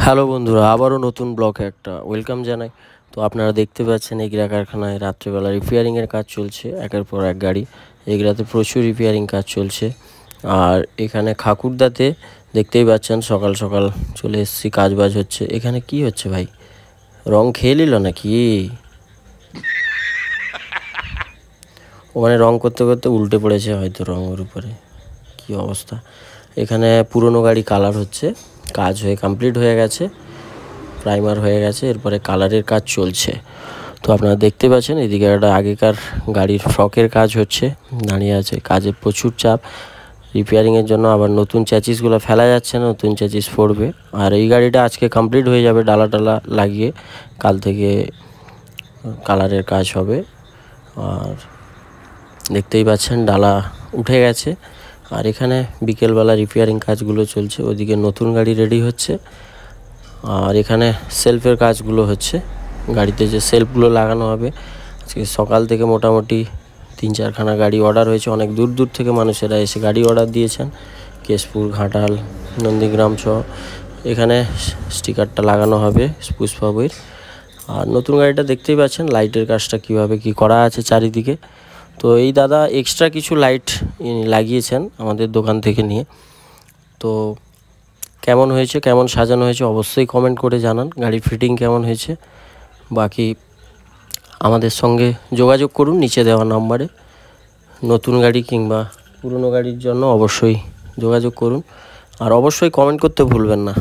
Hello বন্ধুরা, আবারও নতুন ব্লগে একটা ওয়েলকাম জানাই। তো আপনারা দেখতে পাচ্ছেন এগরা কারখানায় রাত্রেবেলা রিপেয়ারিংয়ের কাজ চলছে। একের পর এক গাড়ি এগরাতে প্রচুর রিপেয়ারিং কাজ চলছে। আর এখানে খাকুরদাতে দেখতেই পাচ্ছেন সকাল সকাল চলে এসেছি, কাজ বাজ হচ্ছে। এখানে কি হচ্ছে ভাই? রং খেয়ে নিল নাকি? ওখানে রং করতে করতে উল্টে পড়েছে হয়তো রঙের উপরে। কি অবস্থা! এখানে পুরনো গাড়ি কালার হচ্ছে, কাজ হয়ে কমপ্লিট হয়ে গেছে, প্রাইমার হয়ে গেছে, এরপরে কালারের কাজ চলছে। তো আপনারা দেখতে পাচ্ছেন এদিকে একটা আগেকার গাড়ির ফ্রকের কাজ হচ্ছে, দাঁড়িয়ে আছে। কাজে প্রচুর চাপ রিপেয়ারিংয়ের জন্য। আবার নতুন চ্যাচিসগুলো ফেলা যাচ্ছে না, নতুন চ্যাচিস পড়বে। আর এই গাড়িটা আজকে কমপ্লিট হয়ে যাবে, ডালা টালা লাগিয়ে কাল থেকে কালারের কাজ হবে। আর দেখতেই পাচ্ছেন ডালা উঠে গেছে। আর এখানে বিকেলবেলা রিপেয়ারিং কাজগুলো চলছে, ওদিকে নতুন গাড়ি রেডি হচ্ছে। আর এখানে সেলফের কাজগুলো হচ্ছে, গাড়িতে যে সেলফগুলো লাগানো হবে। আজকে সকাল থেকে মোটামুটি 3-4খানা গাড়ি অর্ডার হয়েছে। অনেক দূর দূর থেকে মানুষেরা এসে গাড়ি অর্ডার দিয়েছেন, কেশপুর, ঘাটাল, নন্দীগ্রাম সহ। এখানে স্টিকারটা লাগানো হবে পুষ্পাবইয়ের। আর নতুন গাড়িটা দেখতেই পাচ্ছেন লাইটের কাজটা কিভাবে কি করা আছে চারিদিকে। তো এই দাদা এক্সট্রা কিছু লাইট লাগিয়েছেন আমাদের দোকান থেকে নিয়ে। তো কেমন হয়েছে, কেমন সাজানো হয়েছে অবশ্যই কমেন্ট করে জানান। গাড়ির ফিটিং কেমন হয়েছে, বাকি আমাদের সঙ্গে যোগাযোগ করুন নিচে দেওয়া নাম্বারে। নতুন গাড়ি কিংবা পুরনো গাড়ির জন্য অবশ্যই যোগাযোগ করুন। আর অবশ্যই কমেন্ট করতে ভুলবেন না।